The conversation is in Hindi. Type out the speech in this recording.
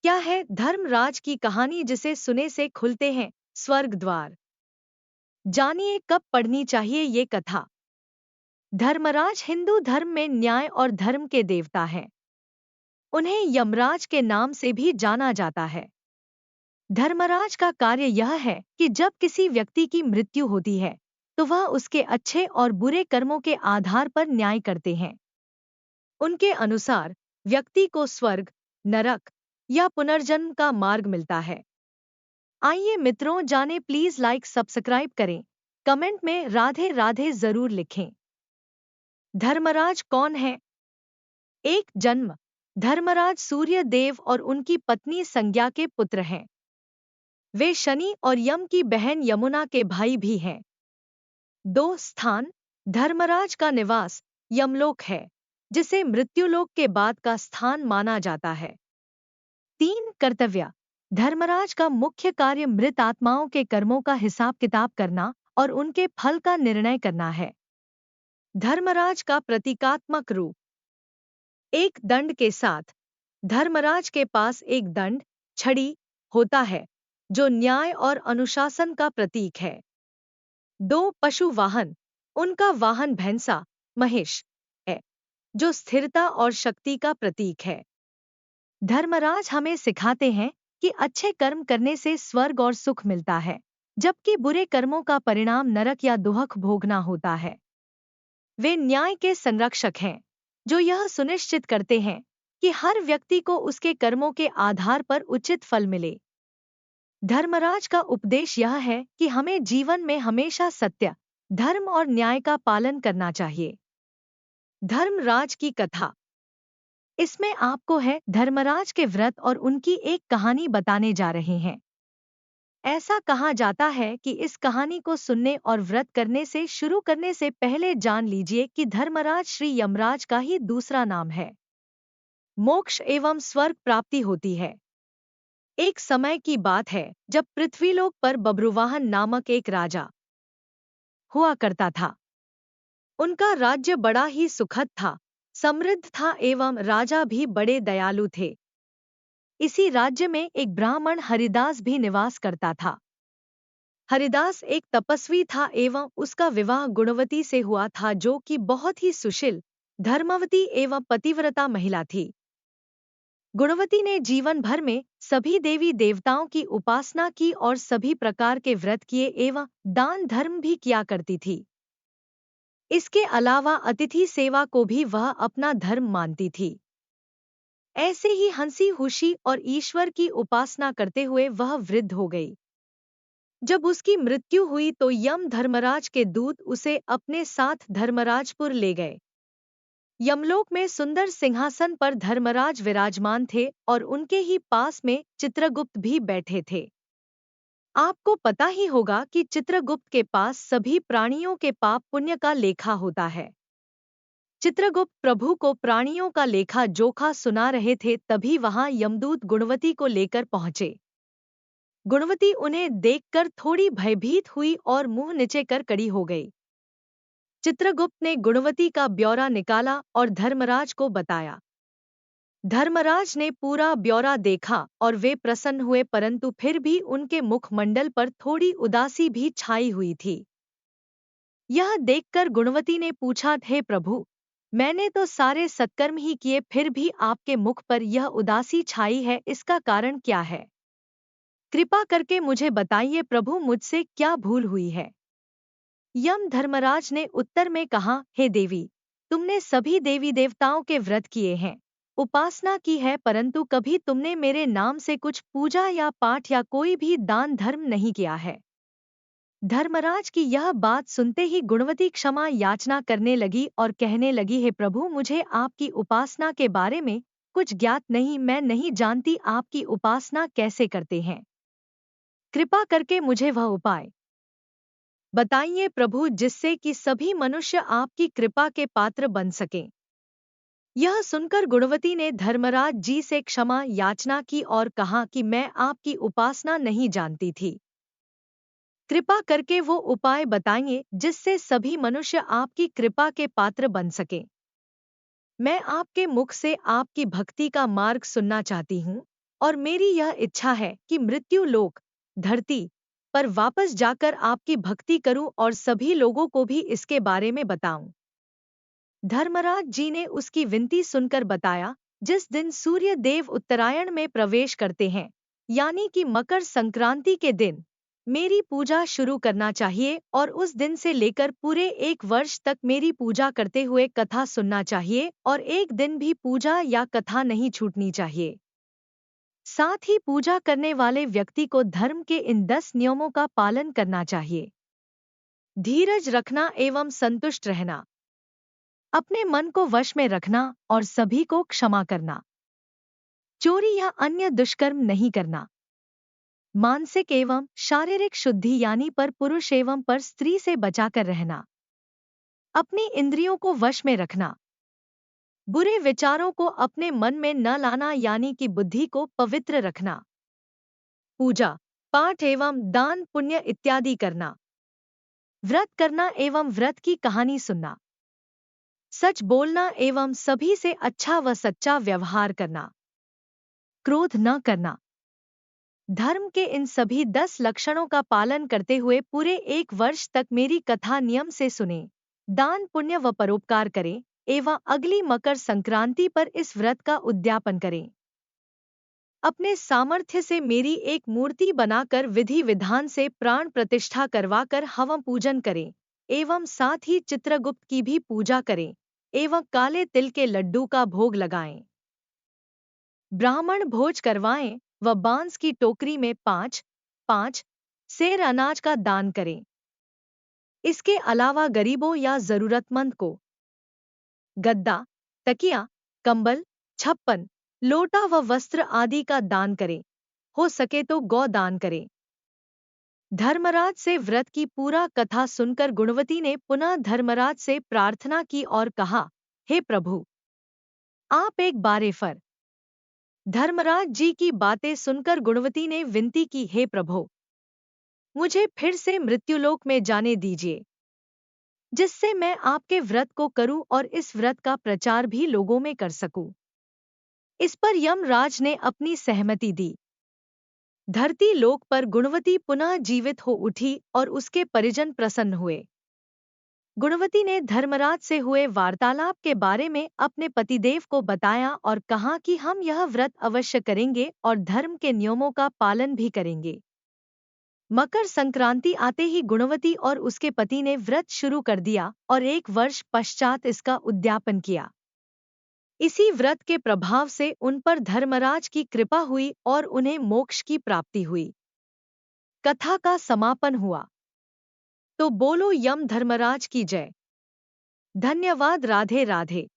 क्या है धर्मराज की कहानी जिसे सुने से खुलते हैं स्वर्ग द्वार। जानिए कब पढ़नी चाहिए ये कथा। धर्मराज हिंदू धर्म में न्याय और धर्म के देवता हैं। उन्हें यमराज के नाम से भी जाना जाता है। धर्मराज का कार्य यह है कि जब किसी व्यक्ति की मृत्यु होती है तो वह उसके अच्छे और बुरे कर्मों के आधार पर न्याय करते हैं। उनके अनुसार व्यक्ति को स्वर्ग, नरक या पुनर्जन्म का मार्ग मिलता है। आइए मित्रों जाने, प्लीज लाइक सब्सक्राइब करें, कमेंट में राधे राधे जरूर लिखें। धर्मराज कौन है? एक जन्म। धर्मराज सूर्य देव और उनकी पत्नी संज्ञा के पुत्र हैं। वे शनि और यम की बहन यमुना के भाई भी हैं। दो स्थान। धर्मराज का निवास यमलोक है, जिसे मृत्युलोक के बाद का स्थान माना जाता है। तीन कर्तव्य। धर्मराज का मुख्य कार्य मृत आत्माओं के कर्मों का हिसाब किताब करना और उनके फल का निर्णय करना है। धर्मराज का प्रतीकात्मक रूप। एक दंड के साथ। धर्मराज के पास एक दंड, छड़ी, होता है जो न्याय और अनुशासन का प्रतीक है। दो पशु वाहन। उनका वाहन भैंसा, महिष है, जो स्थिरता और शक्ति का प्रतीक है। धर्मराज हमें सिखाते हैं कि अच्छे कर्म करने से स्वर्ग और सुख मिलता है, जबकि बुरे कर्मों का परिणाम नरक या दुहक भोगना होता है। वे न्याय के संरक्षक हैं, जो यह सुनिश्चित करते हैं कि हर व्यक्ति को उसके कर्मों के आधार पर उचित फल मिले। धर्मराज का उपदेश यह है कि हमें जीवन में हमेशा सत्य, धर्म और न्याय का पालन करना चाहिए। धर्मराज की कथा। इसमें आपको है धर्मराज के व्रत और उनकी एक कहानी बताने जा रहे हैं। ऐसा कहा जाता है कि इस कहानी को सुनने और व्रत करने से शुरू करने से पहले जान लीजिए कि धर्मराज श्री यमराज का ही दूसरा नाम है। मोक्ष एवं स्वर्ग प्राप्ति होती है। एक समय की बात है जब पृथ्वीलोक पर बब्रुवाहन नामक एक राजा हुआ करता था। उनका राज्य बड़ा ही सुखद था, समृद्ध था एवं राजा भी बड़े दयालु थे। इसी राज्य में एक ब्राह्मण हरिदास भी निवास करता था। हरिदास एक तपस्वी था एवं उसका विवाह गुणवती से हुआ था, जो कि बहुत ही सुशील, धर्मवती एवं पतिव्रता महिला थी। गुणवती ने जीवन भर में सभी देवी देवताओं की उपासना की और सभी प्रकार के व्रत किए एवं दान धर्म भी किया करती थी। इसके अलावा अतिथि सेवा को भी वह अपना धर्म मानती थी। ऐसे ही हंसी खुशी और ईश्वर की उपासना करते हुए वह वृद्ध हो गई। जब उसकी मृत्यु हुई तो यम धर्मराज के दूत उसे अपने साथ धर्मराजपुर ले गए। यमलोक में सुंदर सिंहासन पर धर्मराज विराजमान थे और उनके ही पास में चित्रगुप्त भी बैठे थे। आपको पता ही होगा कि चित्रगुप्त के पास सभी प्राणियों के पाप पुण्य का लेखा होता है। चित्रगुप्त प्रभु को प्राणियों का लेखा जोखा सुना रहे थे, तभी वहां यमदूत गुणवती को लेकर पहुंचे। गुणवती उन्हें देखकर थोड़ी भयभीत हुई और मुंह नीचे कर खड़ी हो गई। चित्रगुप्त ने गुणवती का ब्यौरा निकाला और धर्मराज को बताया। धर्मराज ने पूरा ब्यौरा देखा और वे प्रसन्न हुए, परंतु फिर भी उनके मुखमंडल पर थोड़ी उदासी भी छाई हुई थी। यह देखकर गुणवती ने पूछा, हे प्रभु, मैंने तो सारे सत्कर्म ही किए, फिर भी आपके मुख पर यह उदासी छाई है, इसका कारण क्या है? कृपा करके मुझे बताइए प्रभु, मुझसे क्या भूल हुई है? यम धर्मराज ने उत्तर में कहा, हे देवी, तुमने सभी देवी देवताओं के व्रत किए हैं, उपासना की है, परंतु कभी तुमने मेरे नाम से कुछ पूजा या पाठ या कोई भी दान धर्म नहीं किया है। धर्मराज की यह बात सुनते ही गुणवती क्षमा याचना करने लगी और कहने लगी, हे प्रभु, मुझे आपकी उपासना के बारे में कुछ ज्ञात नहीं, मैं नहीं जानती आपकी उपासना कैसे करते हैं। कृपा करके मुझे वह उपाय बताइए प्रभु, जिससे कि सभी मनुष्य आपकी कृपा के पात्र बन सकें। यह सुनकर गुणवती ने धर्मराज जी से क्षमा याचना की और कहा कि मैं आपकी उपासना नहीं जानती थी। कृपा करके वो उपाय बताइए जिससे सभी मनुष्य आपकी कृपा के पात्र बन सकें। मैं आपके मुख से आपकी भक्ति का मार्ग सुनना चाहती हूँ और मेरी यह इच्छा है कि मृत्यु लोक धरती पर वापस जाकर आपकी भक्ति करूं और सभी लोगों को भी इसके बारे में बताऊं। धर्मराज जी ने उसकी विनती सुनकर बताया, जिस दिन सूर्य देव उत्तरायण में प्रवेश करते हैं, यानी कि मकर संक्रांति के दिन मेरी पूजा शुरू करना चाहिए और उस दिन से लेकर पूरे 1 वर्ष तक मेरी पूजा करते हुए कथा सुनना चाहिए और एक दिन भी पूजा या कथा नहीं छूटनी चाहिए। साथ ही पूजा करने वाले व्यक्ति को धर्म के इन 10 नियमों का पालन करना चाहिए। धीरज रखना एवं संतुष्ट रहना, अपने मन को वश में रखना और सभी को क्षमा करना, चोरी या अन्य दुष्कर्म नहीं करना, मानसिक एवं शारीरिक शुद्धि यानी पर पुरुष एवं पर स्त्री से बचाकर रहना, अपनी इंद्रियों को वश में रखना, बुरे विचारों को अपने मन में न लाना यानी कि बुद्धि को पवित्र रखना, पूजा पाठ एवं दान पुण्य इत्यादि करना, व्रत करना एवं व्रत की कहानी सुनना, सच बोलना एवं सभी से अच्छा व सच्चा व्यवहार करना, क्रोध न करना। धर्म के इन सभी 10 लक्षणों का पालन करते हुए पूरे 1 वर्ष तक मेरी कथा नियम से सुने, दान पुण्य व परोपकार करें एवं अगली मकर संक्रांति पर इस व्रत का उद्यापन करें। अपने सामर्थ्य से मेरी एक मूर्ति बनाकर विधि विधान से प्राण प्रतिष्ठा करवाकर हवन पूजन करें एवं साथ ही चित्रगुप्त की भी पूजा करें एवं काले तिल के लड्डू का भोग लगाएं। ब्राह्मण भोज करवाएं व बांस की टोकरी में 5 सेर अनाज का दान करें। इसके अलावा गरीबों या जरूरतमंद को गद्दा, तकिया, कंबल, छप्पन, लोटा व वस्त्र आदि का दान करें। हो सके तो गौ दान करें। धर्मराज से व्रत की पूरा कथा सुनकर गुणवती ने पुनः धर्मराज से प्रार्थना की और कहा, हे प्रभु, आप एक बार फिर। धर्मराज जी की बातें सुनकर गुणवती ने विनती की, हे प्रभु, मुझे फिर से मृत्युलोक में जाने दीजिए, जिससे मैं आपके व्रत को करूं और इस व्रत का प्रचार भी लोगों में कर सकूं। इस पर यमराज ने अपनी सहमति दी। धरती लोक पर गुणवती पुनः जीवित हो उठी और उसके परिजन प्रसन्न हुए। गुणवती ने धर्मराज से हुए वार्तालाप के बारे में अपने पतिदेव को बताया और कहा कि हम यह व्रत अवश्य करेंगे और धर्म के नियमों का पालन भी करेंगे। मकर संक्रांति आते ही गुणवती और उसके पति ने व्रत शुरू कर दिया और 1 वर्ष पश्चात इसका उद्यापन किया। इसी व्रत के प्रभाव से उन पर धर्मराज की कृपा हुई और उन्हें मोक्ष की प्राप्ति हुई। कथा का समापन हुआ। तो बोलो यम धर्मराज की जय। धन्यवाद। राधे राधे।